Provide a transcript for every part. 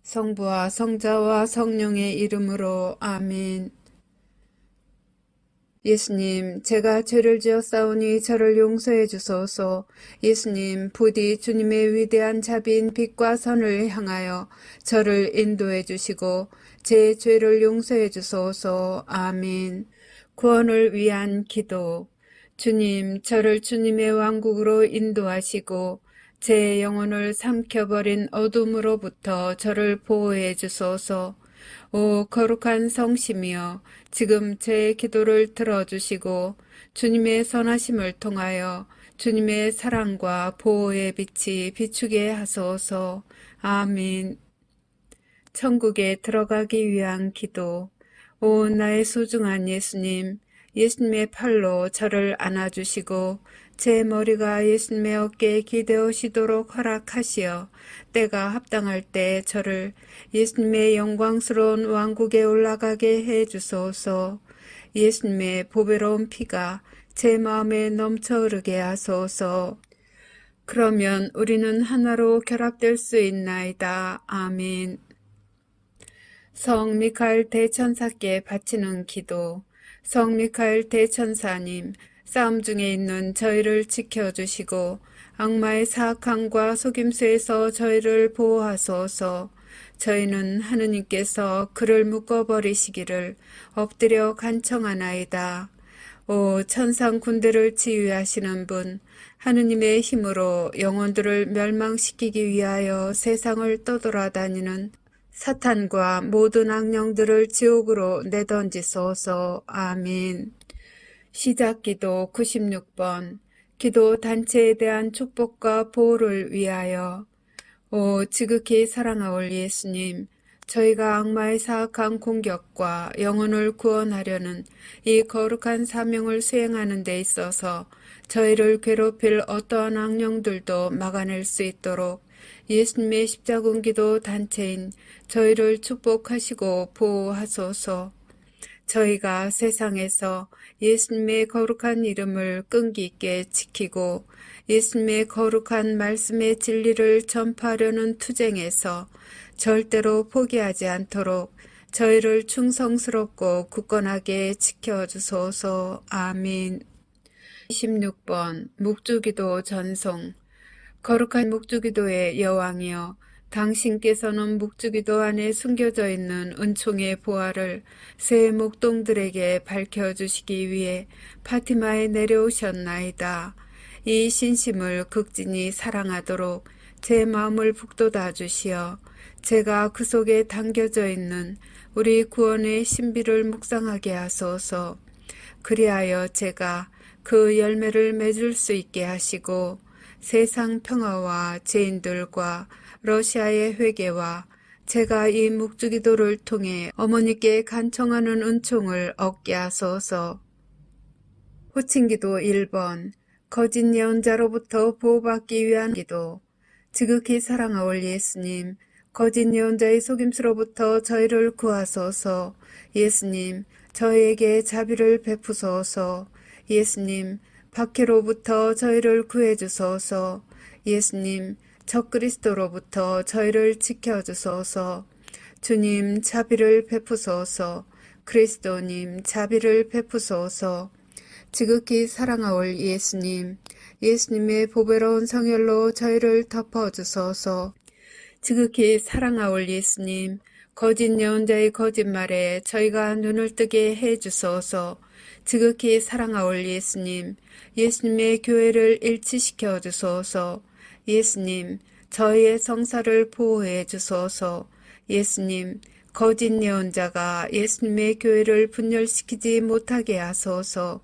성부와 성자와 성령의 이름으로 아멘. 예수님, 제가 죄를 지었사오니 저를 용서해 주소서. 예수님, 부디 주님의 위대한 자비인 빛과 선을 향하여 저를 인도해 주시고 제 죄를 용서해 주소서. 아멘. 구원을 위한 기도. 주님, 저를 주님의 왕국으로 인도하시고 제 영혼을 삼켜버린 어둠으로부터 저를 보호해 주소서. 오 거룩한 성심이여, 지금 제 기도를 들어주시고 주님의 선하심을 통하여 주님의 사랑과 보호의 빛이 비추게 하소서. 아멘. 천국에 들어가기 위한 기도. 오 나의 소중한 예수님, 예수님의 팔로 저를 안아주시고 제 머리가 예수님의 어깨에 기대어시도록 허락하시어 때가 합당할 때 저를 예수님의 영광스러운 왕국에 올라가게 해주소서. 예수님의 보배로운 피가 제 마음에 넘쳐 흐르게 하소서. 그러면 우리는 하나로 결합될 수 있나이다. 아멘. 성 미카엘 대천사께 바치는 기도. 성 미카엘 대천사님, 싸움 중에 있는 저희를 지켜주시고 악마의 사악함과 속임수에서 저희를 보호하소서. 저희는 하느님께서 그를 묶어버리시기를 엎드려 간청하나이다. 오 천상 군대를 지휘하시는 분, 하느님의 힘으로 영혼들을 멸망시키기 위하여 세상을 떠돌아다니는 사탄과 모든 악령들을 지옥으로 내던지소서. 아멘. 시작기도 96번. 기도 단체에 대한 축복과 보호를 위하여. 오 지극히 사랑하올 예수님, 저희가 악마의 사악한 공격과 영혼을 구원하려는 이 거룩한 사명을 수행하는 데 있어서 저희를 괴롭힐 어떠한 악령들도 막아낼 수 있도록 예수님의 십자군기도 단체인 저희를 축복하시고 보호하소서. 저희가 세상에서 예수님의 거룩한 이름을 끈기 있게 지키고 예수님의 거룩한 말씀의 진리를 전파하려는 투쟁에서 절대로 포기하지 않도록 저희를 충성스럽고 굳건하게 지켜주소서. 아멘. 26번 묵주기도 전송. 거룩한 묵주기도의 여왕이여, 당신께서는 묵주기도 안에 숨겨져 있는 은총의 보화를 새 목동들에게 밝혀주시기 위해 파티마에 내려오셨나이다. 이 신심을 극진히 사랑하도록 제 마음을 북돋아 주시어 제가 그 속에 담겨져 있는 우리 구원의 신비를 묵상하게 하소서. 그리하여 제가 그 열매를 맺을 수 있게 하시고 세상 평화와 죄인들과 러시아의 회개와 제가 이 묵주기도를 통해 어머니께 간청하는 은총을 얻게 하소서. 호칭기도 1번. 거짓 예언자로부터 보호받기 위한 기도. 지극히 사랑하올 예수님, 거짓 예언자의 속임수로부터 저희를 구하소서. 예수님, 저희에게 자비를 베푸소서. 예수님, 박해로부터 저희를 구해주소서. 예수님, 적그리스도로부터 저희를 지켜주소서. 주님, 자비를 베푸소서. 그리스도님, 자비를 베푸소서. 지극히 사랑하올 예수님, 예수님의 보배로운 성혈로 저희를 덮어주소서. 지극히 사랑하올 예수님, 거짓 예언자의 거짓말에 저희가 눈을 뜨게 해주소서. 지극히 사랑하올 예수님, 예수님의 교회를 일치시켜 주소서. 예수님, 저희의 성사를 보호해 주소서. 예수님, 거짓 예언자가 예수님의 교회를 분열시키지 못하게 하소서.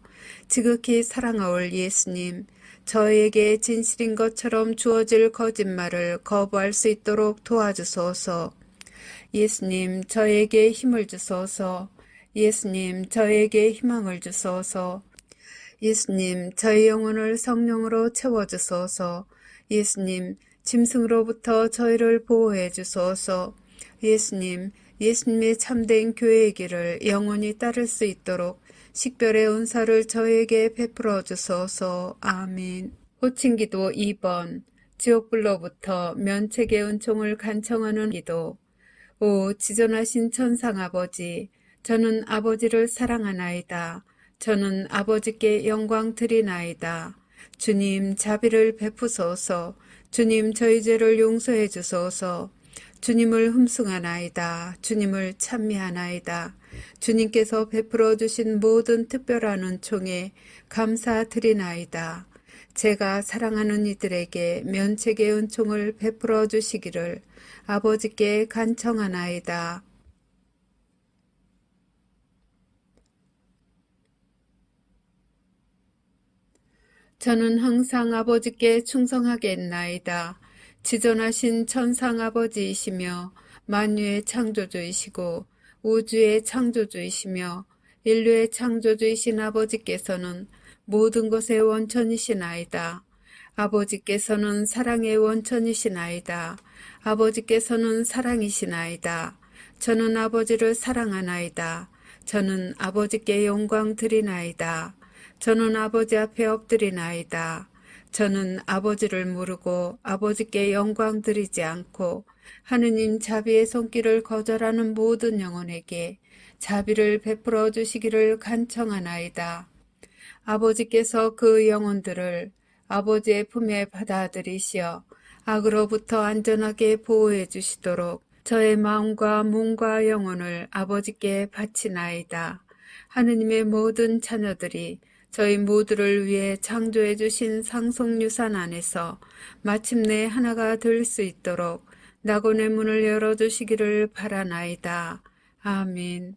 지극히 사랑하올 예수님, 저희에게 진실인 것처럼 주어질 거짓말을 거부할 수 있도록 도와주소서. 예수님, 저에게 힘을 주소서. 예수님, 저에게 희망을 주소서. 예수님, 저희 영혼을 성령으로 채워주소서. 예수님, 짐승으로부터 저희를 보호해 주소서. 예수님, 예수님의 참된 교회의 길을 영원히 따를 수 있도록 식별의 은사를 저에게 베풀어 주소서. 아멘. 호칭기도 2번. 지옥불로부터 면책의 은총을 간청하는 기도. 오 지존하신 천상 아버지, 저는 아버지를 사랑하나이다. 저는 아버지께 영광 드리나이다. 주님 자비를 베푸소서. 주님 저희 죄를 용서해 주소서. 주님을 흠숭하나이다. 주님을 찬미하나이다. 주님께서 베풀어 주신 모든 특별한 은총에 감사드리나이다. 제가 사랑하는 이들에게 면책의 은총을 베풀어 주시기를 아버지께 간청하나이다. 저는 항상 아버지께 충성하겠나이다. 지존하신 천상 아버지이시며 만유의 창조주이시고 우주의 창조주이시며 인류의 창조주이신 아버지께서는 모든 것의 원천이시나이다. 아버지께서는 사랑의 원천이시나이다. 아버지께서는 사랑이시나이다. 저는 아버지를 사랑하나이다. 저는 아버지께 영광 드리나이다. 저는 아버지 앞에 엎드리나이다. 저는 아버지를 모르고 아버지께 영광 드리지 않고 하느님 자비의 손길을 거절하는 모든 영혼에게 자비를 베풀어 주시기를 간청하나이다. 아버지께서 그 영혼들을 아버지의 품에 받아들이시어 악으로부터 안전하게 보호해 주시도록 저의 마음과 몸과 영혼을 아버지께 바치나이다. 하느님의 모든 자녀들이 저희 모두를 위해 창조해 주신 상속유산 안에서 마침내 하나가 될 수 있도록 낙원의 문을 열어주시기를 바라나이다. 아멘.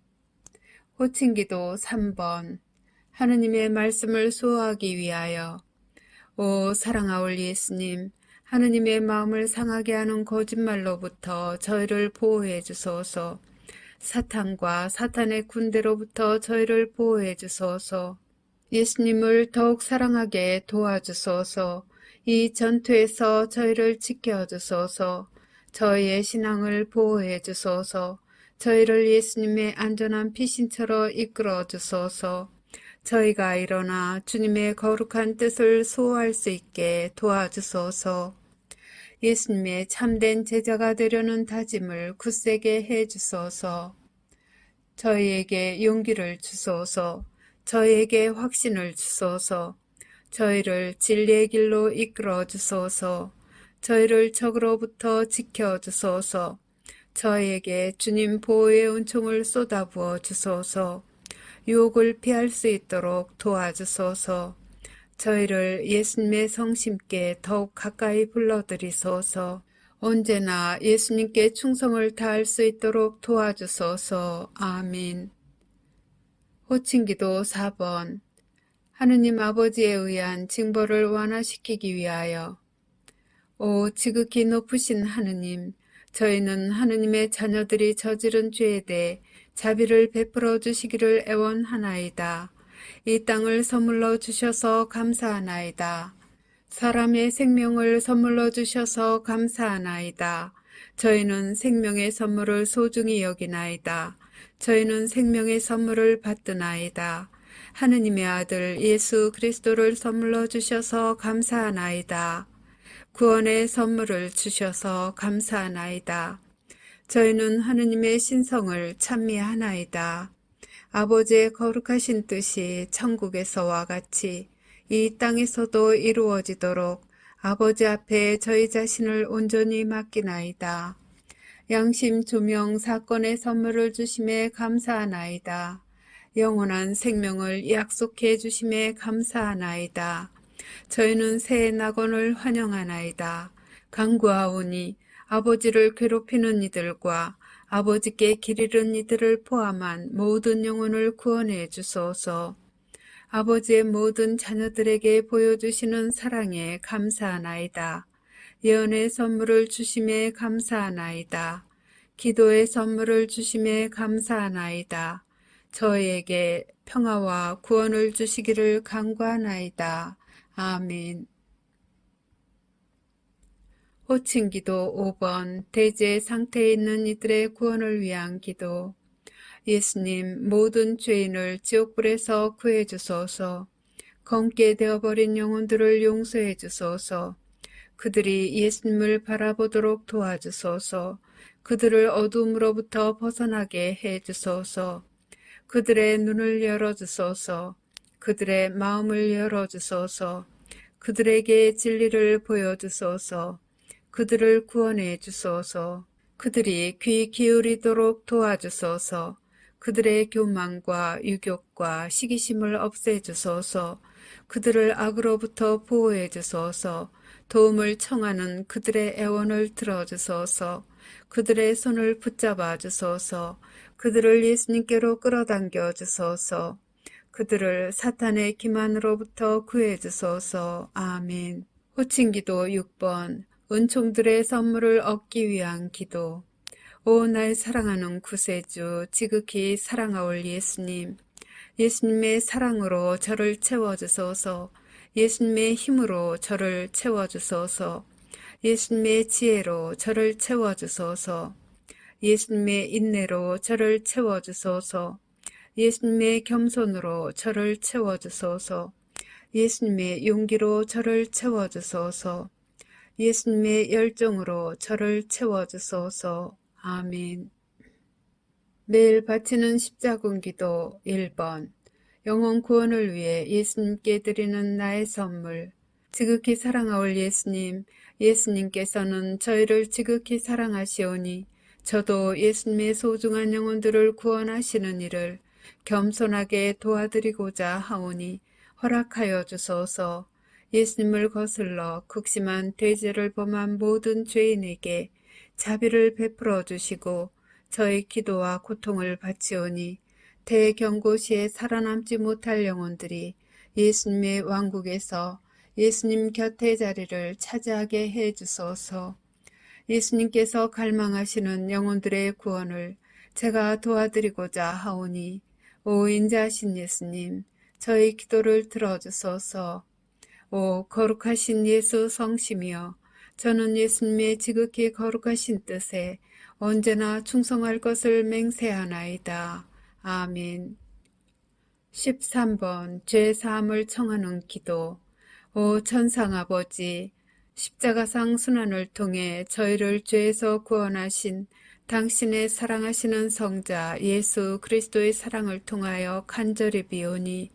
호칭기도 3번. 하느님의 말씀을 수호하기 위하여. 오 사랑하올 예수님, 하느님의 마음을 상하게 하는 거짓말로부터 저희를 보호해 주소서. 사탄과 사탄의 군대로부터 저희를 보호해 주소서. 예수님을 더욱 사랑하게 도와주소서. 이 전투에서 저희를 지켜주소서. 저희의 신앙을 보호해 주소서. 저희를 예수님의 안전한 피신처로 이끌어 주소서. 저희가 일어나 주님의 거룩한 뜻을 수호할 수 있게 도와주소서. 예수님의 참된 제자가 되려는 다짐을 굳세게 해 주소서. 저희에게 용기를 주소서. 저희에게 확신을 주소서. 저희를 진리의 길로 이끌어 주소서. 저희를 적으로부터 지켜 주소서. 저희에게 주님 보호의 은총을 쏟아부어 주소서. 유혹을 피할 수 있도록 도와주소서. 저희를 예수님의 성심께 더욱 가까이 불러들이소서. 언제나 예수님께 충성을 다할 수 있도록 도와주소서. 아멘. 호칭기도 4번. 하느님 아버지에 의한 징벌을 완화시키기 위하여. 오 지극히 높으신 하느님, 저희는 하느님의 자녀들이 저지른 죄에 대해 자비를 베풀어 주시기를 애원하나이다. 이 땅을 선물로 주셔서 감사하나이다. 사람의 생명을 선물로 주셔서 감사하나이다. 저희는 생명의 선물을 소중히 여기나이다. 저희는 생명의 선물을 받드나이다. 하느님의 아들 예수 그리스도를 선물로 주셔서 감사하나이다. 구원의 선물을 주셔서 감사하나이다. 저희는 하느님의 신성을 찬미하나이다. 아버지의 거룩하신 뜻이 천국에서와 같이 이 땅에서도 이루어지도록 아버지 앞에 저희 자신을 온전히 맡기나이다. 양심 조명 사건의 선물을 주심에 감사하나이다. 영원한 생명을 약속해 주심에 감사하나이다. 저희는 새 낙원을 환영하나이다. 간구하오니 아버지를 괴롭히는 이들과 아버지께 길 잃은 이들을 포함한 모든 영혼을 구원해 주소서. 아버지의 모든 자녀들에게 보여주시는 사랑에 감사하나이다. 예언의 선물을 주심에 감사하나이다. 기도의 선물을 주심에 감사하나이다. 저희에게 평화와 구원을 주시기를 간구하나이다. 아멘. 호칭기도 5번. 대제 상태에 있는 이들의 구원을 위한 기도. 예수님, 모든 죄인을 지옥불에서 구해 주소서. 검게 되어버린 영혼들을 용서해 주소서. 그들이 예수님을 바라보도록 도와주소서. 그들을 어둠으로부터 벗어나게 해 주소서. 그들의 눈을 열어주소서. 그들의 마음을 열어주소서. 그들에게 진리를 보여주소서. 그들을 구원해 주소서. 그들이 귀 기울이도록 도와주소서. 그들의 교만과 유욕과 시기심을 없애주소서. 그들을 악으로부터 보호해 주소서. 도움을 청하는 그들의 애원을 들어주소서. 그들의 손을 붙잡아 주소서. 그들을 예수님께로 끌어당겨 주소서. 그들을 사탄의 기만으로부터 구해 주소서. 아멘. 호칭기도 6번. 은총들의 선물을 얻기 위한 기도. 오, 날 사랑하는 구세주, 지극히 사랑하올 예수님. 예수님의 사랑으로 저를 채워주소서. 예수님의 힘으로 저를 채워주소서. 예수님의 지혜로 저를 채워주소서. 예수님의 인내로 저를 채워주소서. 예수님의 겸손으로 저를 채워주소서. 예수님의 용기로 저를 채워주소서. 예수님의 열정으로 저를 채워주소서. 아멘. 매일 바치는 십자군 기도 1번. 영혼 구원을 위해 예수님께 드리는 나의 선물. 지극히 사랑하올 예수님, 예수님께서는 저희를 지극히 사랑하시오니 저도 예수님의 소중한 영혼들을 구원하시는 일을 겸손하게 도와드리고자 하오니 허락하여 주소서. 예수님을 거슬러 극심한 대죄를 범한 모든 죄인에게 자비를 베풀어 주시고 저의 기도와 고통을 바치오니 대경고시에 살아남지 못할 영혼들이 예수님의 왕국에서 예수님 곁의 자리를 차지하게 해 주소서. 예수님께서 갈망하시는 영혼들의 구원을 제가 도와드리고자 하오니 오 인자하신 예수님, 저의 기도를 들어주소서. 오 거룩하신 예수 성심이여, 저는 예수님의 지극히 거룩하신 뜻에 언제나 충성할 것을 맹세하나이다. 아멘. 13번 죄사함을 청하는 기도. 오 천상아버지, 십자가상 순환을 통해 저희를 죄에서 구원하신 당신의 사랑하시는 성자 예수 그리스도의 사랑을 통하여 간절히 비오니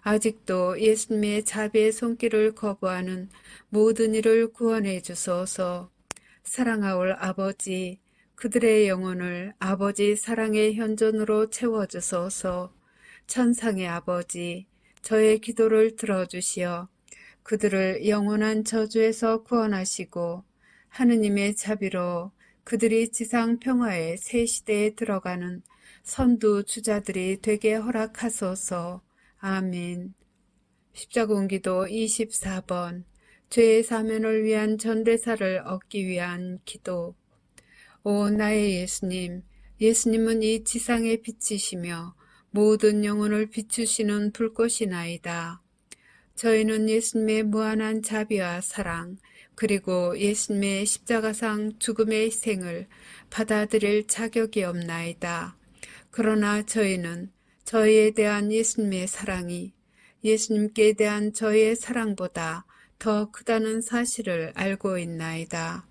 아직도 예수님의 자비의 손길을 거부하는 모든 이를 구원해 주소서. 사랑하올 아버지, 그들의 영혼을 아버지 사랑의 현존으로 채워주소서. 천상의 아버지, 저의 기도를 들어주시어 그들을 영원한 저주에서 구원하시고 하느님의 자비로 그들이 지상 평화의 새 시대에 들어가는 선두 주자들이 되게 허락하소서. 아멘. 십자군기도 24번. 죄의 사면을 위한 전대사를 얻기 위한 기도. 오 나의 예수님, 예수님은 이 지상의 빛이시며 모든 영혼을 비추시는 불꽃이나이다. 저희는 예수님의 무한한 자비와 사랑, 그리고 예수님의 십자가상 죽음의 희생을 받아들일 자격이 없나이다. 그러나 저희는 저희에 대한 예수님의 사랑이 예수님께 대한 저희의 사랑보다 더 크다는 사실을 알고 있나이다.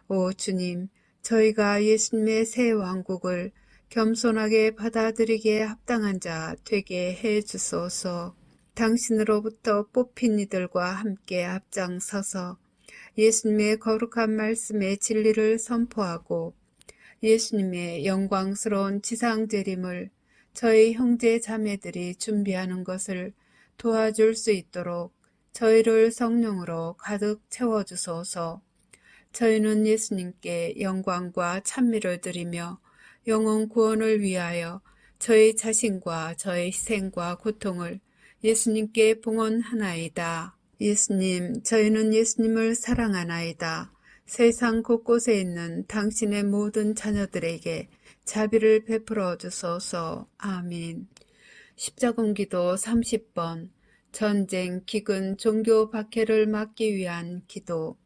오 주님, 저희가 예수님의 새 왕국을 겸손하게 받아들이기에 합당한 자 되게 해 주소서. 당신으로부터 뽑힌 이들과 함께 앞장서서 예수님의 거룩한 말씀의 진리를 선포하고 예수님의 영광스러운 지상재림을 저희 형제 자매들이 준비하는 것을 도와줄 수 있도록 저희를 성령으로 가득 채워주소서. 저희는 예수님께 영광과 찬미를 드리며 영혼 구원을 위하여 저희 자신과 저희 희생과 고통을 예수님께 봉헌하나이다. 예수님, 저희는 예수님을 사랑하나이다. 세상 곳곳에 있는 당신의 모든 자녀들에게 자비를 베풀어 주소서. 아멘. 십자군기도 30번. 전쟁, 기근, 종교 박해를 막기 위한 기도.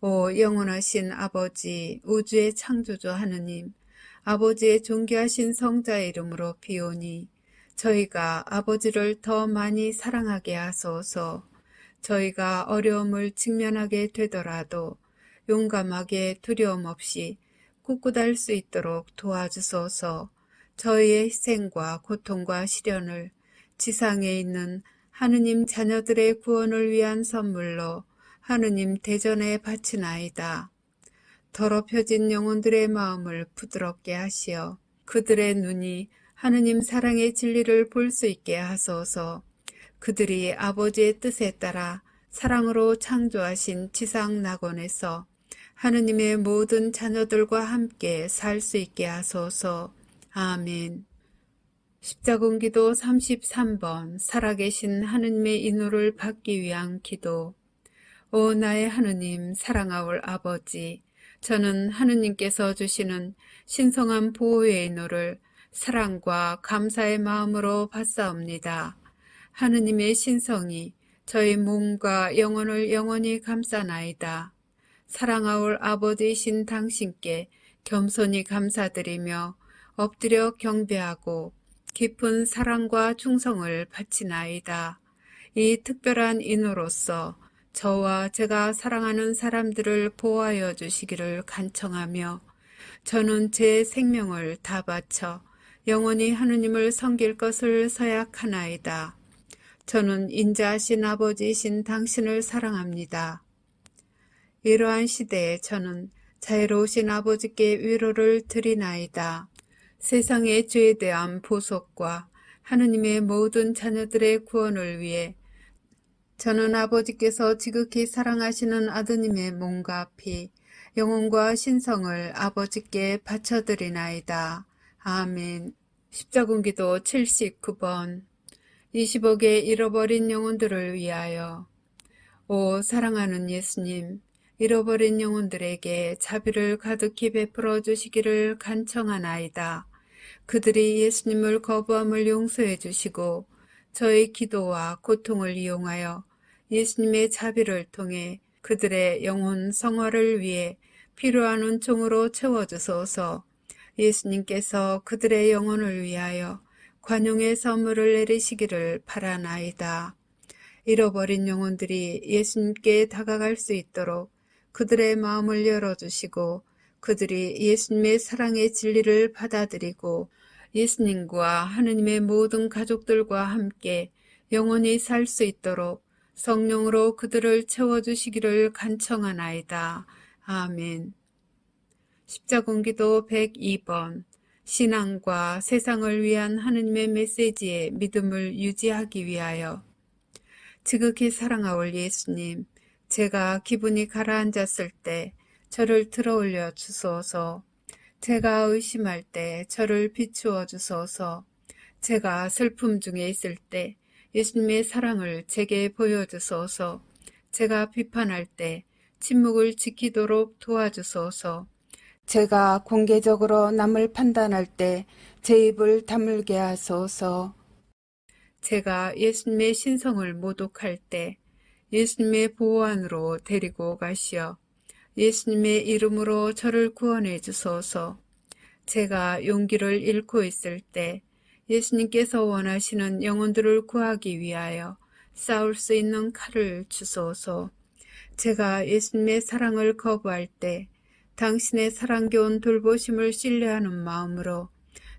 오 영원하신 아버지, 우주의 창조주 하느님, 아버지의 존귀하신 성자의 이름으로 비오니 저희가 아버지를 더 많이 사랑하게 하소서. 저희가 어려움을 직면하게 되더라도 용감하게 두려움 없이 굳굳할 수 있도록 도와주소서. 저희의 희생과 고통과 시련을 지상에 있는 하느님 자녀들의 구원을 위한 선물로 하느님 대전에 바치나이다. 더럽혀진 영혼들의 마음을 부드럽게 하시어 그들의 눈이 하느님 사랑의 진리를 볼 수 있게 하소서. 그들이 아버지의 뜻에 따라 사랑으로 창조하신 지상 낙원에서 하느님의 모든 자녀들과 함께 살 수 있게 하소서. 아멘. 십자군기도 33번 살아계신 하느님의 인호를 받기 위한 기도. 오 나의 하느님, 사랑하올 아버지, 저는 하느님께서 주시는 신성한 보호의 인호를 사랑과 감사의 마음으로 받사옵니다. 하느님의 신성이 저희 몸과 영혼을 영원히 감싸나이다. 사랑하올 아버지이신 당신께 겸손히 감사드리며 엎드려 경배하고 깊은 사랑과 충성을 바치나이다. 이 특별한 인호로서 저와 제가 사랑하는 사람들을 보호하여 주시기를 간청하며 저는 제 생명을 다 바쳐 영원히 하느님을 섬길 것을 서약하나이다. 저는 인자하신 아버지이신 당신을 사랑합니다. 이러한 시대에 저는 자애로우신 아버지께 위로를 드리나이다. 세상의 죄에 대한 보속과 하느님의 모든 자녀들의 구원을 위해 저는 아버지께서 지극히 사랑하시는 아드님의 몸과 피, 영혼과 신성을 아버지께 바쳐드리나이다. 아멘. 십자군기도 79번 20억의 잃어버린 영혼들을 위하여. 오 사랑하는 예수님, 잃어버린 영혼들에게 자비를 가득히 베풀어 주시기를 간청하나이다. 그들이 예수님을 거부함을 용서해 주시고 저의 기도와 고통을 이용하여 예수님의 자비를 통해 그들의 영혼 성화를 위해 필요한 은총으로 채워주소서. 예수님께서 그들의 영혼을 위하여 관용의 선물을 내리시기를 바라나이다. 잃어버린 영혼들이 예수님께 다가갈 수 있도록 그들의 마음을 열어주시고 그들이 예수님의 사랑의 진리를 받아들이고 예수님과 하느님의 모든 가족들과 함께 영원히 살 수 있도록 성령으로 그들을 채워주시기를 간청하나이다. 아멘. 십자군기도 102번 신앙과 세상을 위한 하느님의 메시지에 믿음을 유지하기 위하여. 지극히 사랑하올 예수님, 제가 기분이 가라앉았을 때 저를 들어올려 주소서. 제가 의심할 때 저를 비추어 주소서. 제가 슬픔 중에 있을 때 예수님의 사랑을 제게 보여주소서. 제가 비판할 때 침묵을 지키도록 도와주소서. 제가 공개적으로 남을 판단할 때 제 입을 다물게 하소서. 제가 예수님의 신성을 모독할 때 예수님의 보호 안으로 데리고 가시어 예수님의 이름으로 저를 구원해 주소서. 제가 용기를 잃고 있을 때 예수님께서 원하시는 영혼들을 구하기 위하여 싸울 수 있는 칼을 주소서. 제가 예수님의 사랑을 거부할 때 당신의 사랑겨운 돌보심을 신뢰하는 마음으로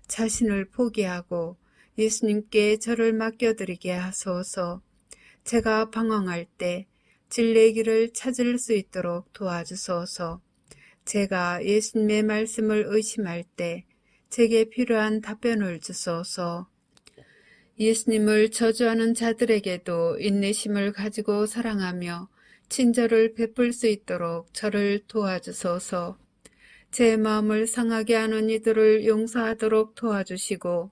자신을 포기하고 예수님께 저를 맡겨드리게 하소서. 제가 방황할 때 진리의 길을 찾을 수 있도록 도와주소서. 제가 예수님의 말씀을 의심할 때 제게 필요한 답변을 주소서. 예수님을 저주하는 자들에게도 인내심을 가지고 사랑하며 친절을 베풀 수 있도록 저를 도와주소서. 제 마음을 상하게 하는 이들을 용서하도록 도와주시고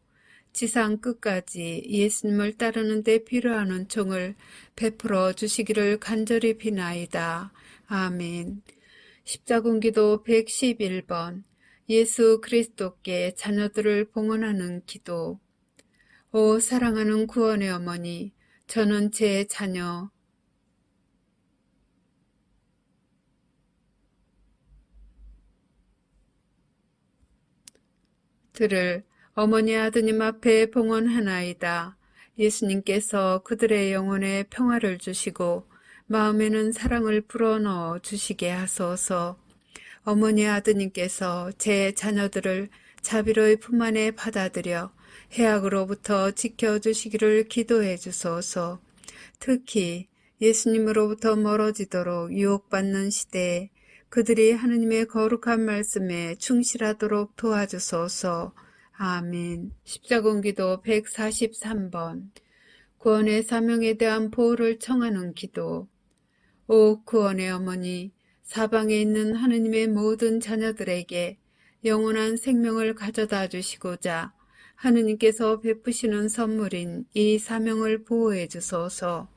지상 끝까지 예수님을 따르는 데 필요한 은총을 베풀어 주시기를 간절히 비나이다. 아멘. 십자군기도 111번 예수 그리스도께 자녀들을 봉헌하는 기도. 오 사랑하는 구원의 어머니, 저는 제 자녀 들을 어머니 아드님 앞에 봉헌하나이다. 예수님께서 그들의 영혼에 평화를 주시고 마음에는 사랑을 불어넣어 주시게 하소서. 어머니 아드님께서 제 자녀들을 자비로이 품 안에 받아들여 해악으로부터 지켜주시기를 기도해 주소서. 특히 예수님으로부터 멀어지도록 유혹받는 시대에 그들이 하느님의 거룩한 말씀에 충실하도록 도와주소서. 아멘. 십자군기도 143번. 구원의 사명에 대한 보호를 청하는 기도. 오 구원의 어머니, 사방에 있는 하느님의 모든 자녀들에게 영원한 생명을 가져다 주시고자 하느님께서 베푸시는 선물인 이 사명을 보호해 주소서.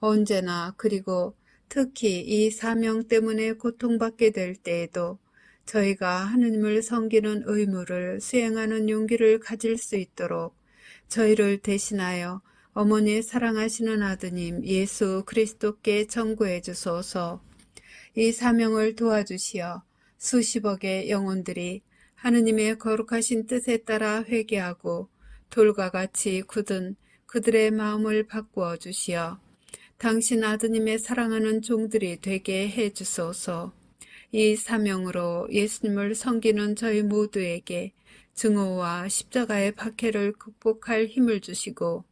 언제나 그리고 특히 이 사명 때문에 고통받게 될 때에도 저희가 하느님을 섬기는 의무를 수행하는 용기를 가질 수 있도록 저희를 대신하여 어머니의 사랑하시는 아드님 예수 그리스도께 전구해 주소서. 이 사명을 도와주시어 수십억의 영혼들이 하느님의 거룩하신 뜻에 따라 회개하고 돌과 같이 굳은 그들의 마음을 바꾸어 주시어 당신 아드님의 사랑하는 종들이 되게 해 주소서. 이 사명으로 예수님을 섬기는 저희 모두에게 증오와 십자가의 박해를 극복할 힘을 주시고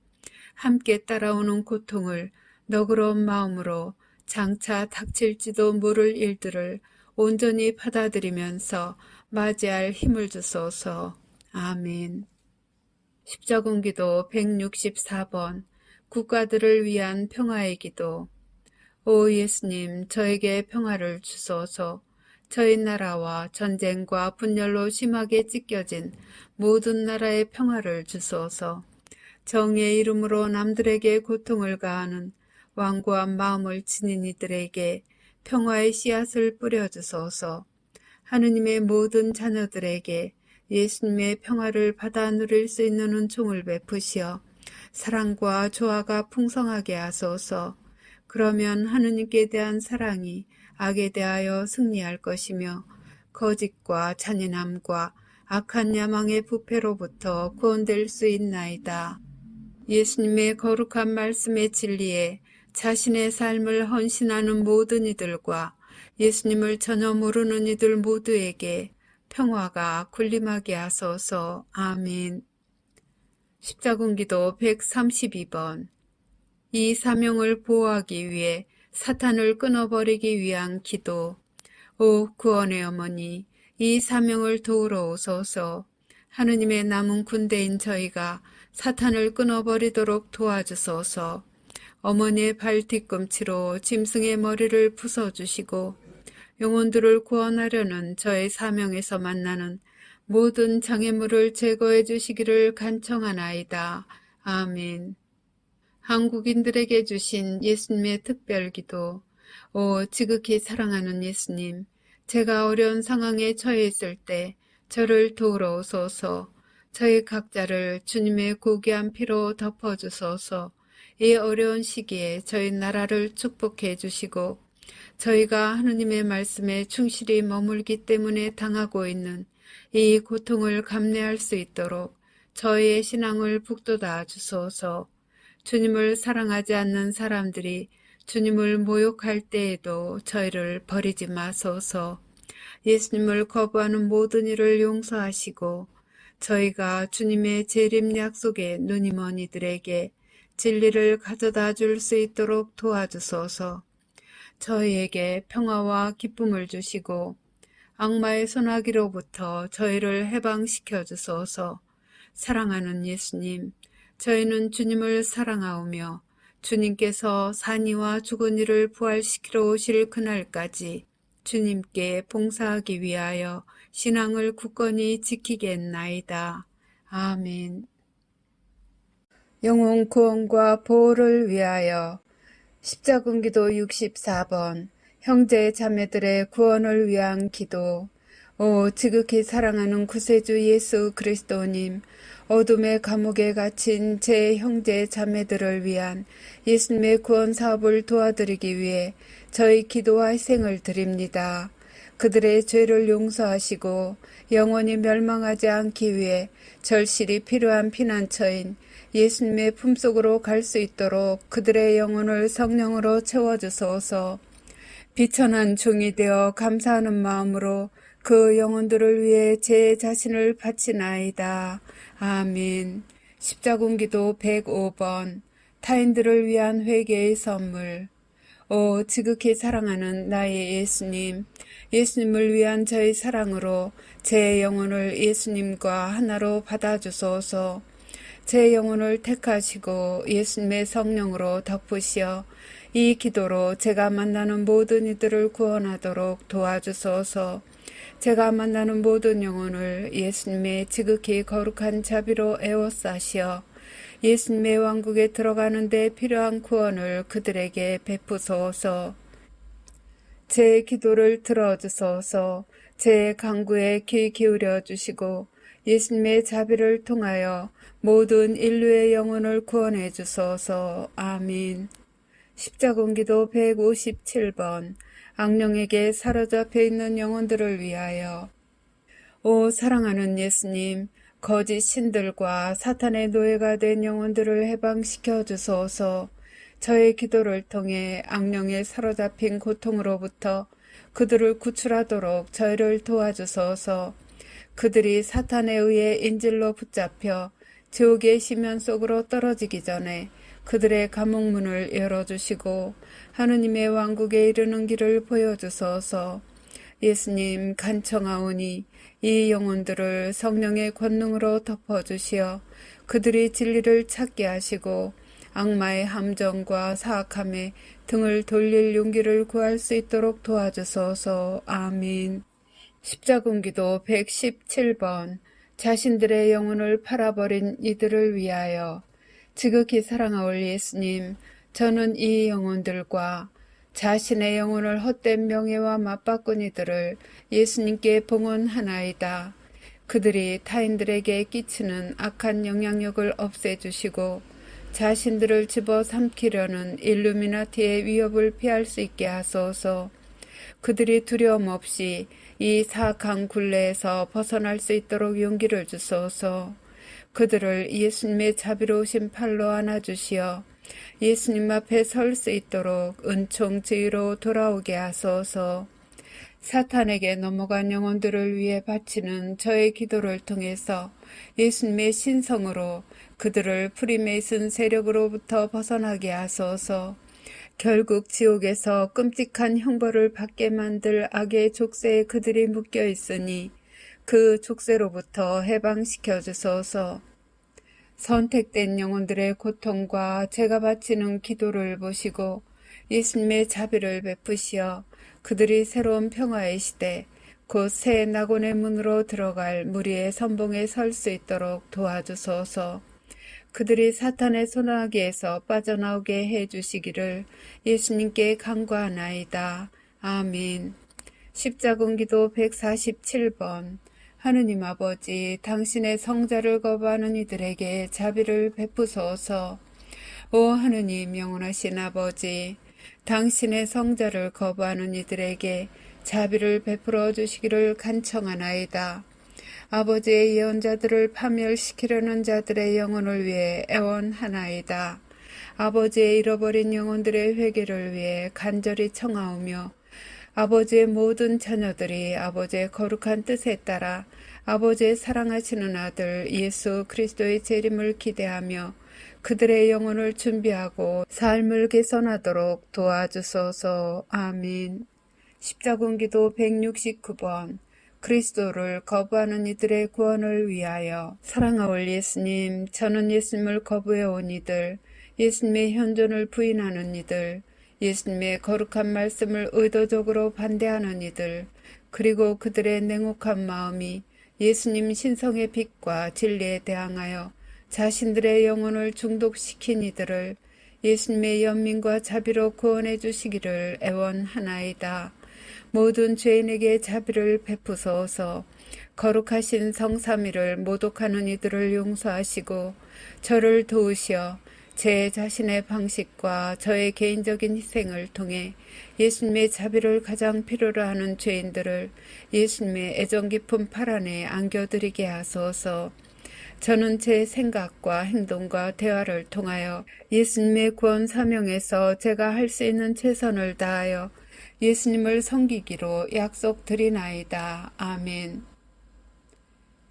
함께 따라오는 고통을 너그러운 마음으로 장차 닥칠지도 모를 일들을 온전히 받아들이면서 맞이할 힘을 주소서. 아멘. 십자군기도 164번. 국가들을 위한 평화의 기도. 오 예수님, 저에게 평화를 주소서. 저희 나라와 전쟁과 분열로 심하게 찢겨진 모든 나라의 평화를 주소서. 정의의 이름으로 남들에게 고통을 가하는 완고한 마음을 지닌 이들에게 평화의 씨앗을 뿌려주소서. 하느님의 모든 자녀들에게 예수님의 평화를 받아 누릴 수 있는 은총을 베푸시어 사랑과 조화가 풍성하게 하소서. 그러면 하느님께 대한 사랑이 악에 대하여 승리할 것이며 거짓과 잔인함과 악한 야망의 부패로부터 구원될 수 있나이다. 예수님의 거룩한 말씀의 진리에 자신의 삶을 헌신하는 모든 이들과 예수님을 전혀 모르는 이들 모두에게 평화가 군림하게 하소서. 아멘. 십자군기도 132번. 이 사명을 보호하기 위해 사탄을 끊어버리기 위한 기도. 오 구원의 어머니, 이 사명을 도우러 오소서. 하느님의 남은 군대인 저희가 사탄을 끊어버리도록 도와주소서. 어머니의 발 뒤꿈치로 짐승의 머리를 부숴주시고 영혼들을 구원하려는 저의 사명에서 만나는 모든 장애물을 제거해 주시기를 간청하나이다. 아멘. 한국인들에게 주신 예수님의 특별기도. 오 지극히 사랑하는 예수님, 제가 어려운 상황에 처해 있을 때 저를 도우러 오소서. 저희 각자를 주님의 고귀한 피로 덮어주소서. 이 어려운 시기에 저희 나라를 축복해 주시고 저희가 하느님의 말씀에 충실히 머물기 때문에 당하고 있는 이 고통을 감내할 수 있도록 저희의 신앙을 북돋아 주소서. 주님을 사랑하지 않는 사람들이 주님을 모욕할 때에도 저희를 버리지 마소서. 예수님을 거부하는 모든 일을 용서하시고 저희가 주님의 재림 약속에 눈이 먼 이들에게 진리를 가져다 줄 수 있도록 도와주소서. 저희에게 평화와 기쁨을 주시고 악마의 손아귀로부터 저희를 해방시켜 주소서. 사랑하는 예수님, 저희는 주님을 사랑하오며 주님께서 산이와 죽은 이를 부활시키러 오실 그날까지 주님께 봉사하기 위하여 신앙을 굳건히 지키겠나이다. 아멘. 영혼 구원과 보호를 위하여 십자군기도 64번. 형제 자매들의 구원을 위한 기도. 오 지극히 사랑하는 구세주 예수 그리스도님, 어둠의 감옥에 갇힌 제 형제 자매들을 위한 예수님의 구원 사업을 도와드리기 위해 저희 기도와 희생을 드립니다. 그들의 죄를 용서하시고 영원히 멸망하지 않기 위해 절실히 필요한 피난처인 예수님의 품속으로 갈 수 있도록 그들의 영혼을 성령으로 채워주소서. 비천한 종이 되어 감사하는 마음으로 그 영혼들을 위해 제 자신을 바치나이다. 아멘. 십자군기도 105번 타인들을 위한 회개의 선물. 오 지극히 사랑하는 나의 예수님, 예수님을 위한 저의 사랑으로 제 영혼을 예수님과 하나로 받아주소서. 제 영혼을 택하시고 예수님의 성령으로 덮으시어 이 기도로 제가 만나는 모든 이들을 구원하도록 도와주소서. 제가 만나는 모든 영혼을 예수님의 지극히 거룩한 자비로 에워싸시어 예수님의 왕국에 들어가는 데 필요한 구원을 그들에게 베푸소서. 제 기도를 들어주소서. 제 간구에 귀 기울여 주시고 예수님의 자비를 통하여 모든 인류의 영혼을 구원해 주소서. 아멘. 십자군기도 157번 악령에게 사로잡혀 있는 영혼들을 위하여. 오 사랑하는 예수님, 거짓 신들과 사탄의 노예가 된 영혼들을 해방시켜 주소서. 저의 기도를 통해 악령에 사로잡힌 고통으로부터 그들을 구출하도록 저희를 도와주소서. 그들이 사탄에 의해 인질로 붙잡혀 지옥의 심연 속으로 떨어지기 전에 그들의 감옥문을 열어주시고 하느님의 왕국에 이르는 길을 보여주소서. 예수님 간청하오니 이 영혼들을 성령의 권능으로 덮어주시어 그들이 진리를 찾게 하시고 악마의 함정과 사악함에 등을 돌릴 용기를 구할 수 있도록 도와주소서. 아멘. 십자군기도 117번 자신들의 영혼을 팔아버린 이들을 위하여. 지극히 사랑하올 예수님, 저는 이 영혼들과 자신의 영혼을 헛된 명예와 맞바꾼 이들을 예수님께 봉헌하나이다. 그들이 타인들에게 끼치는 악한 영향력을 없애주시고 자신들을 집어삼키려는 일루미나티의 위협을 피할 수 있게 하소서. 그들이 두려움 없이 이 사악한 굴레에서 벗어날 수 있도록 용기를 주소서. 그들을 예수님의 자비로우신 팔로 안아주시어 예수님 앞에 설 수 있도록 은총 지위로 돌아오게 하소서. 사탄에게 넘어간 영혼들을 위해 바치는 저의 기도를 통해서 예수님의 신성으로 그들을 프리메이슨 세력으로부터 벗어나게 하소서. 결국 지옥에서 끔찍한 형벌을 받게 만들 악의 족쇄에 그들이 묶여 있으니 그 족쇄로부터 해방시켜 주소서. 선택된 영혼들의 고통과 제가 바치는 기도를 보시고 예수님의 자비를 베푸시어 그들이 새로운 평화의 시대, 곧 새 낙원의 문으로 들어갈 무리의 선봉에 설 수 있도록 도와주소서. 그들이 사탄의 손아귀에서 빠져나오게 해주시기를 예수님께 간구하나이다. 아멘. 십자군기도 147번 하느님 아버지, 당신의 성자를 거부하는 이들에게 자비를 베푸소서. 오 하느님 영원하신 아버지, 당신의 성자를 거부하는 이들에게 자비를 베풀어 주시기를 간청하나이다. 아버지의 예언자들을 파멸시키려는 자들의 영혼을 위해 애원하나이다. 아버지의 잃어버린 영혼들의 회개를 위해 간절히 청하오며 아버지의 모든 자녀들이 아버지의 거룩한 뜻에 따라 아버지의 사랑하시는 아들 예수 그리스도의 재림을 기대하며 그들의 영혼을 준비하고 삶을 개선하도록 도와주소서. 아멘. 십자군기도 169번 그리스도를 거부하는 이들의 구원을 위하여. 사랑하올 예수님, 저는 예수님을 거부해온 이들, 예수님의 현존을 부인하는 이들, 예수님의 거룩한 말씀을 의도적으로 반대하는 이들, 그리고 그들의 냉혹한 마음이 예수님 신성의 빛과 진리에 대항하여 자신들의 영혼을 중독시킨 이들을 예수님의 연민과 자비로 구원해 주시기를 애원하나이다. 모든 죄인에게 자비를 베푸소서. 거룩하신 성삼위를 모독하는 이들을 용서하시고 저를 도우시어 제 자신의 방식과 저의 개인적인 희생을 통해 예수님의 자비를 가장 필요로 하는 죄인들을 예수님의 애정 깊은 팔 안에 안겨드리게 하소서. 저는 제 생각과 행동과 대화를 통하여 예수님의 구원 사명에서 제가 할 수 있는 최선을 다하여 예수님을 섬기기로 약속드리나이다. 아멘.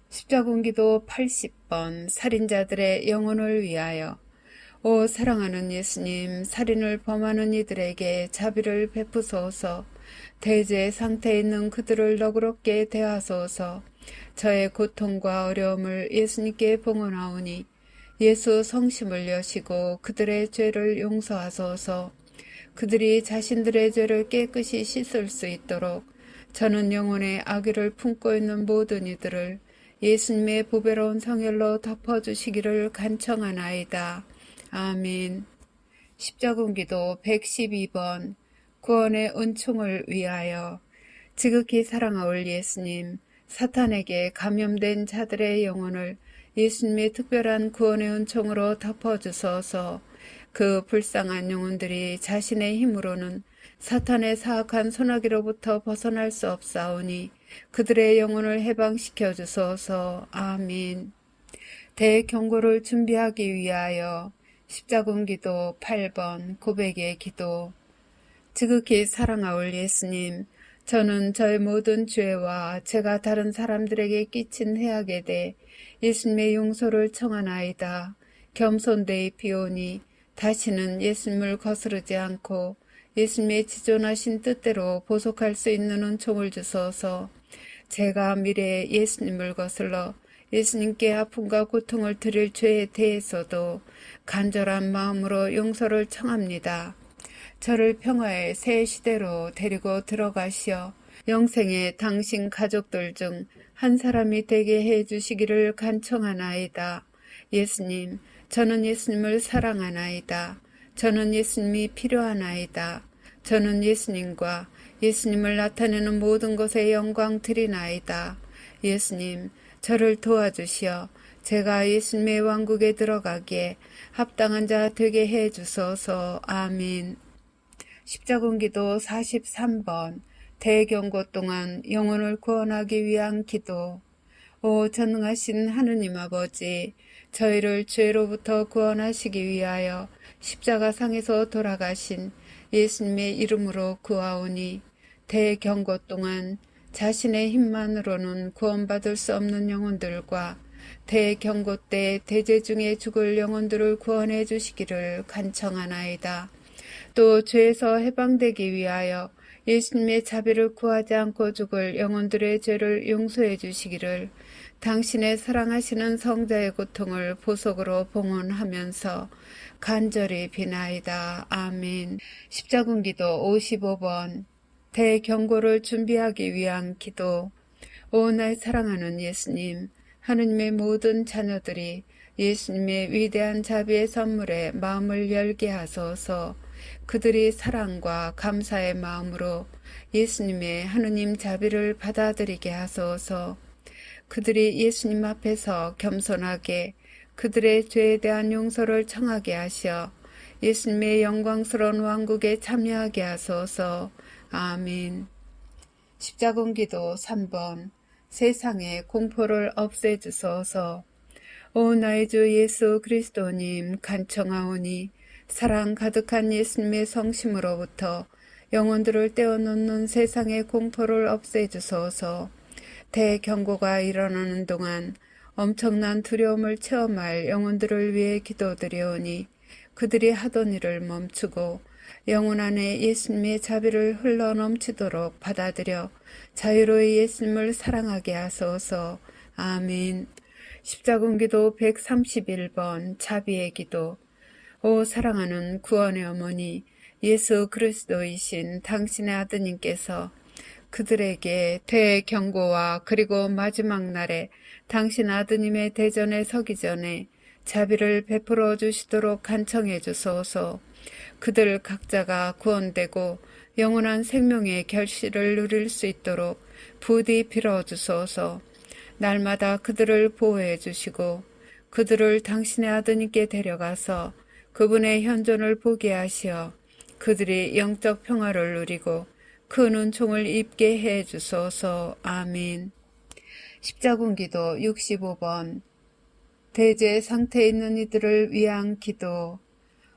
십자군기도 80번 살인자들의 영혼을 위하여. 오 사랑하는 예수님, 살인을 범하는 이들에게 자비를 베푸소서. 대죄 상태에 있는 그들을 너그럽게 대하소서. 저의 고통과 어려움을 예수님께 봉헌하오니 예수 성심을 여시고 그들의 죄를 용서하소서. 그들이 자신들의 죄를 깨끗이 씻을 수 있도록 저는 영혼의 악의를 품고 있는 모든 이들을 예수님의 보배로운 성혈로 덮어주시기를 간청하나이다. 아멘. 십자군기도 112번 구원의 은총을 위하여. 지극히 사랑하올 예수님, 사탄에게 감염된 자들의 영혼을 예수님의 특별한 구원의 은총으로 덮어주소서. 그 불쌍한 영혼들이 자신의 힘으로는 사탄의 사악한 소나기로부터 벗어날 수 없사오니 그들의 영혼을 해방시켜 주소서. 아멘. 대경고를 준비하기 위하여. 십자군기도 8번 고백의 기도. 지극히 사랑하올 예수님, 저는 저의 모든 죄와 제가 다른 사람들에게 끼친 해악에 대해 예수님의 용서를 청하나이다. 겸손되이 비오니 다시는 예수님을 거스르지 않고 예수님의 지존하신 뜻대로 보속할 수 있는 은총을 주소서. 제가 미래에 예수님을 거슬러 예수님께 아픔과 고통을 드릴 죄에 대해서도 간절한 마음으로 용서를 청합니다. 저를 평화의 새 시대로 데리고 들어가시어 영생에 당신 가족들 중 한 사람이 되게 해 주시기를 간청하나이다. 예수님, 저는 예수님을 사랑하나이다. 저는 예수님이 필요하나이다. 저는 예수님과 예수님을 나타내는 모든 것에 영광 드리나이다. 예수님, 저를 도와주시어 제가 예수님의 왕국에 들어가기에 합당한 자 되게 해 주소서. 아멘. 십자군기도 43번 대경고 동안 영혼을 구원하기 위한 기도. 오 전능하신 하느님 아버지, 저희를 죄로부터 구원하시기 위하여 십자가상에서 돌아가신 예수님의 이름으로 구하오니 대경고 동안 자신의 힘만으로는 구원받을 수 없는 영혼들과 대경고 때 대제 중에 죽을 영혼들을 구원해 주시기를 간청하나이다. 또 죄에서 해방되기 위하여 예수님의 자비를 구하지 않고 죽을 영혼들의 죄를 용서해 주시기를 당신의 사랑하시는 성자의 고통을 보석으로 봉헌하면서 간절히 비나이다. 아멘. 십자군기도 55번 대경고를 준비하기 위한 기도. 오 날 사랑하는 예수님, 하느님의 모든 자녀들이 예수님의 위대한 자비의 선물에 마음을 열게 하소서. 그들이 사랑과 감사의 마음으로 예수님의 하느님 자비를 받아들이게 하소서. 그들이 예수님 앞에서 겸손하게 그들의 죄에 대한 용서를 청하게 하셔 예수님의 영광스러운 왕국에 참여하게 하소서. 아멘. 십자군기도 3번 세상의 공포를 없애주소서. 오 나의 주 예수 그리스도님, 간청하오니 사랑 가득한 예수님의 성심으로부터 영혼들을 떼어놓는 세상의 공포를 없애주소서. 대경고가 일어나는 동안 엄청난 두려움을 체험할 영혼들을 위해 기도드리오니 그들이 하던 일을 멈추고 영혼 안에 예수님의 자비를 흘러 넘치도록 받아들여 자유로이 예수님을 사랑하게 하소서. 아멘. 십자군기도 131번 자비의 기도. 오 사랑하는 구원의 어머니 예수 그리스도이신 당신의 아드님께서 그들에게 대경고와 그리고 마지막 날에 당신 아드님의 대전에 서기 전에 자비를 베풀어 주시도록 간청해 주소서. 그들 각자가 구원되고 영원한 생명의 결실을 누릴 수 있도록 부디 빌어주소서. 날마다 그들을 보호해 주시고 그들을 당신의 아드님께 데려가서 그분의 현존을 보게 하시어 그들이 영적 평화를 누리고 큰 은총을 입게 해 주소서. 아멘. 십자군기도 65번 대죄 상태에 있는 이들을 위한 기도.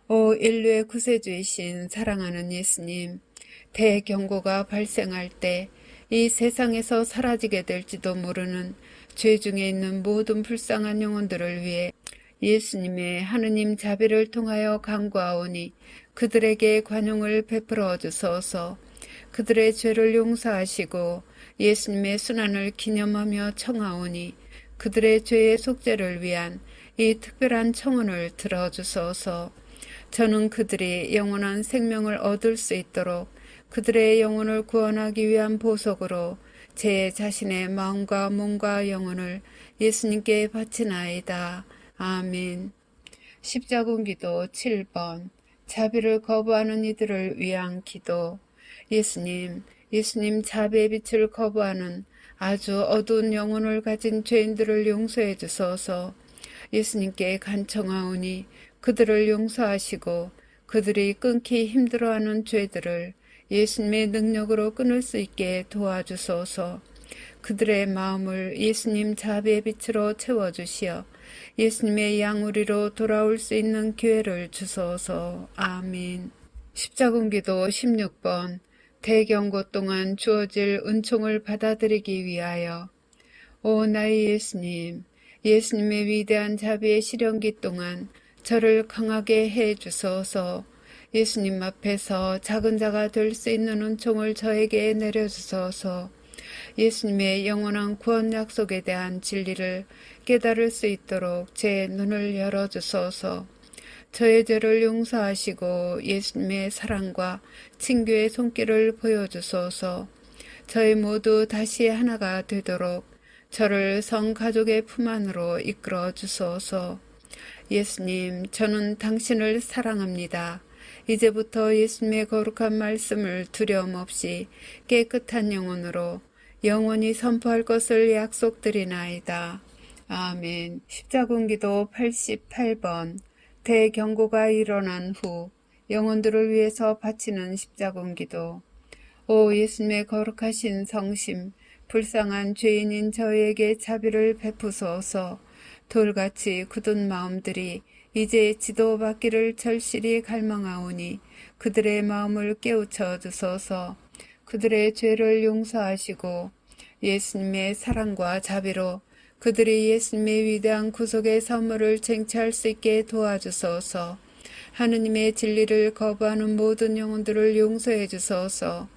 오 인류의 구세주이신 사랑하는 예수님, 대경고가 발생할 때 이 세상에서 사라지게 될지도 모르는 죄 중에 있는 모든 불쌍한 영혼들을 위해 예수님의 하느님 자비를 통하여 간구하오니 그들에게 관용을 베풀어 주소서. 그들의 죄를 용서하시고 예수님의 순환을 기념하며 청하오니 그들의 죄의 속죄를 위한 이 특별한 청혼을 들어주소서. 저는 그들이 영원한 생명을 얻을 수 있도록 그들의 영혼을 구원하기 위한 보석으로 제 자신의 마음과 몸과 영혼을 예수님께 바치나이다. 아멘. 십자군 기도 7번. 자비를 거부하는 이들을 위한 기도. 예수님 자비의 빛을 거부하는 아주 어두운 영혼을 가진 죄인들을 용서해 주소서. 예수님께 간청하오니 그들을 용서하시고 그들이 끊기 힘들어하는 죄들을 예수님의 능력으로 끊을 수 있게 도와주소서. 그들의 마음을 예수님 자비의 빛으로 채워주시어 예수님의 양우리로 돌아올 수 있는 기회를 주소서. 아멘. 십자군 기도 16번. 대경고 동안 주어질 은총을 받아들이기 위하여. 오 나의 예수님, 예수님의 위대한 자비의 시련기 동안 저를 강하게 해 주소서. 예수님 앞에서 작은 자가 될 수 있는 은총을 저에게 내려주소서. 예수님의 영원한 구원 약속에 대한 진리를 깨달을 수 있도록 제 눈을 열어주소서. 저의 죄를 용서하시고 예수님의 사랑과 친교의 손길을 보여주소서. 저희 모두 다시 하나가 되도록 저를 성가족의 품 안으로 이끌어 주소서. 예수님, 저는 당신을 사랑합니다. 이제부터 예수님의 거룩한 말씀을 두려움 없이 깨끗한 영혼으로 영원히 선포할 것을 약속드리나이다. 아멘. 십자군 기도 88번. 대경고가 일어난 후 영혼들을 위해서 바치는 십자군 기도. 오 예수님의 거룩하신 성심, 불쌍한 죄인인 저희에게 자비를 베푸소서. 돌같이 굳은 마음들이 이제 지도받기를 절실히 갈망하오니 그들의 마음을 깨우쳐 주소서. 그들의 죄를 용서하시고 예수님의 사랑과 자비로 그들이 예수님의 위대한 구속의 선물을 쟁취할 수 있게 도와주소서. 하느님의 진리를 거부하는 모든 영혼들을 용서해 주소서.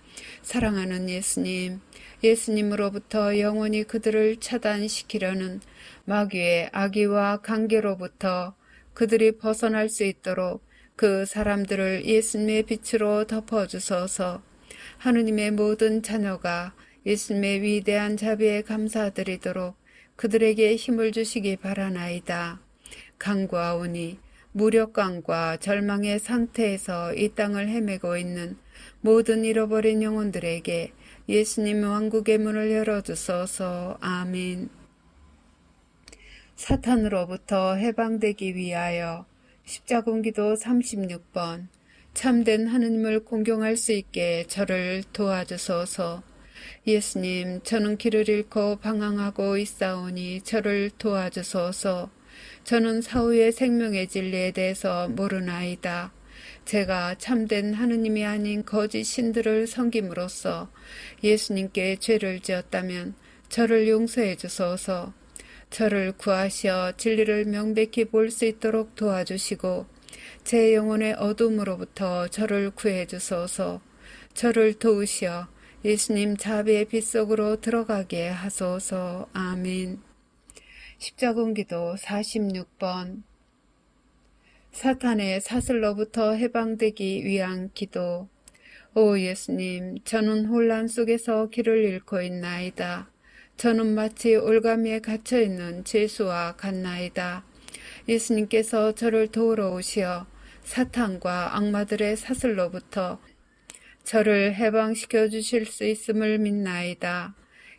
사랑하는 예수님, 예수님으로부터 영원히 그들을 차단시키려는 마귀의 악의와 관계로부터 그들이 벗어날 수 있도록 그 사람들을 예수님의 빛으로 덮어주소서. 하느님의 모든 자녀가 예수님의 위대한 자비에 감사드리도록 그들에게 힘을 주시기 바라나이다. 간구하오니 무력감과 절망의 상태에서 이 땅을 헤매고 있는 모든 잃어버린 영혼들에게 예수님 왕국의 문을 열어주소서. 아멘. 사탄으로부터 해방되기 위하여. 십자군 기도 36번. 참된 하느님을 공경할 수 있게 저를 도와주소서. 예수님, 저는 길을 잃고 방황하고 있사오니 저를 도와주소서. 저는 사후의 생명의 진리에 대해서 모르나이다. 제가 참된 하느님이 아닌 거짓 신들을 섬김으로써 예수님께 죄를 지었다면 저를 용서해 주소서. 저를 구하시어 진리를 명백히 볼 수 있도록 도와주시고 제 영혼의 어둠으로부터 저를 구해 주소서. 저를 도우시어 예수님 자비의 빛 속으로 들어가게 하소서. 아멘. 십자군 기도 46번. 사탄의 사슬로부터 해방되기 위한 기도. 오 예수님, 저는 혼란 속에서 길을 잃고 있나이다. 저는 마치 올가미에 갇혀있는 죄수와 같나이다. 예수님께서 저를 도우러 오시어 사탄과 악마들의 사슬로부터 저를 해방시켜 주실 수 있음을 믿나이다.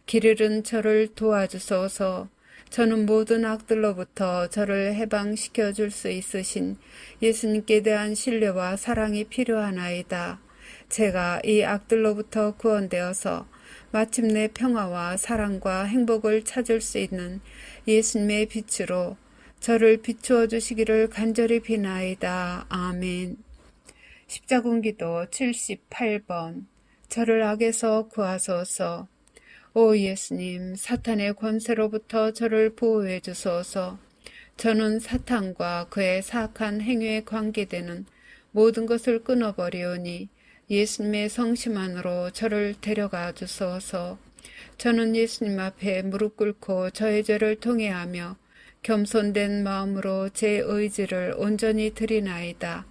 길 잃은 저를 도와주소서. 저는 모든 악들로부터 저를 해방시켜 줄 수 있으신 예수님께 대한 신뢰와 사랑이 필요하나이다. 제가 이 악들로부터 구원되어서 마침내 평화와 사랑과 행복을 찾을 수 있는 예수님의 빛으로 저를 비추어 주시기를 간절히 비나이다. 아멘. 십자군 기도 78번. 저를 악에서 구하소서. 오 예수님, 사탄의 권세로부터 저를 보호해 주소서. 저는 사탄과 그의 사악한 행위에 관계되는 모든 것을 끊어버리오니 예수님의 성심안으로 저를 데려가 주소서. 저는 예수님 앞에 무릎 꿇고 저의 죄를 통회하며 겸손된 마음으로 제 의지를 온전히 드리나이다.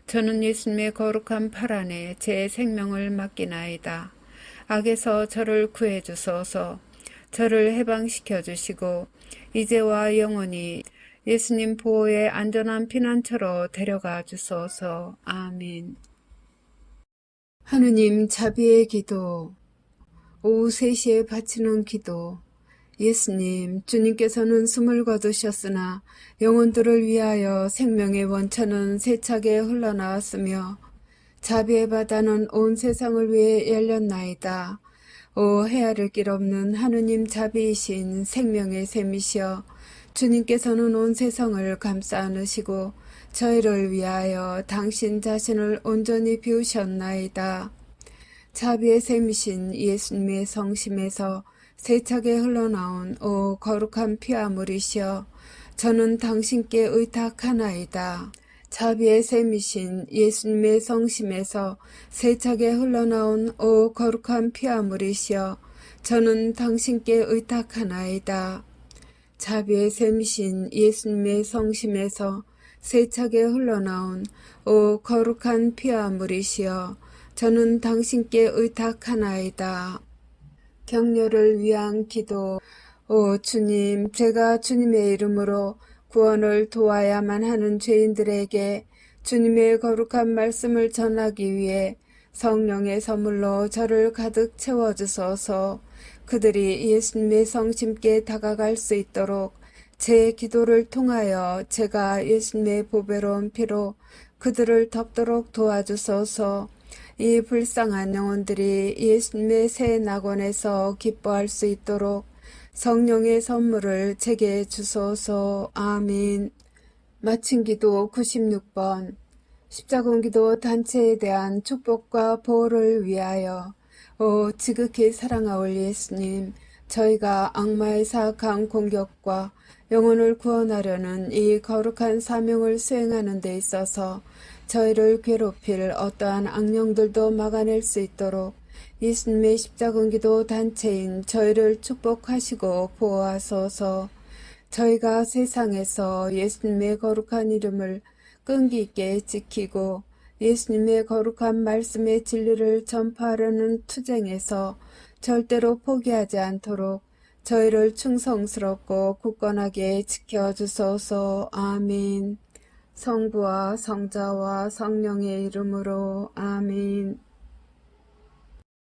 저는 예수님의 거룩한 팔 안에 제 생명을 맡기나이다. 악에서 저를 구해 주소서. 저를 해방시켜 주시고 이제와 영원히 예수님 보호의 안전한 피난처로 데려가 주소서. 아멘. 하느님 자비의 기도. 오후 3시에 바치는 기도. 예수님, 주님께서는 숨을 거두셨으나 영혼들을 위하여 생명의 원천은 세차게 흘러나왔으며 자비의 바다는 온 세상을 위해 열렸나이다. 오 헤아릴 길 없는 하느님 자비이신 생명의 샘이시여, 주님께서는 온 세상을 감싸 안으시고 저희를 위하여 당신 자신을 온전히 비우셨나이다. 자비의 샘이신 예수님의 성심에서 세차게 흘러나온 오 거룩한 피아물이시여, 저는 당신께 의탁하나이다. 자비의 샘이신 예수님의 성심에서 세차게 흘러나온 오 거룩한 피아물이시여, 저는 당신께 의탁하나이다. 자비의 샘이신 예수님의 성심에서 세차게 흘러나온 오 거룩한 피아물이시여, 저는 당신께 의탁하나이다. 격려를 위한 기도. 오 주님, 제가 주님의 이름으로 구원을 도와야만 하는 죄인들에게 주님의 거룩한 말씀을 전하기 위해 성령의 선물로 저를 가득 채워주소서. 그들이 예수님의 성심께 다가갈 수 있도록 제 기도를 통하여 제가 예수님의 보배로운 피로 그들을 덮도록 도와주소서. 이 불쌍한 영혼들이 예수님의 새 낙원에서 기뻐할 수 있도록 성령의 선물을 제게 주소서. 아멘. 마친 기도 96번. 십자군기도 단체에 대한 축복과 보호를 위하여. 오 지극히 사랑하올 예수님, 저희가 악마의 사악한 공격과 영혼을 구원하려는 이 거룩한 사명을 수행하는 데 있어서 저희를 괴롭힐 어떠한 악령들도 막아낼 수 있도록 예수님의 십자군기도 단체인 저희를 축복하시고 보호하소서. 저희가 세상에서 예수님의 거룩한 이름을 끈기 있게 지키고 예수님의 거룩한 말씀의 진리를 전파하려는 투쟁에서 절대로 포기하지 않도록 저희를 충성스럽고 굳건하게 지켜주소서. 아멘. 성부와 성자와 성령의 이름으로 아멘.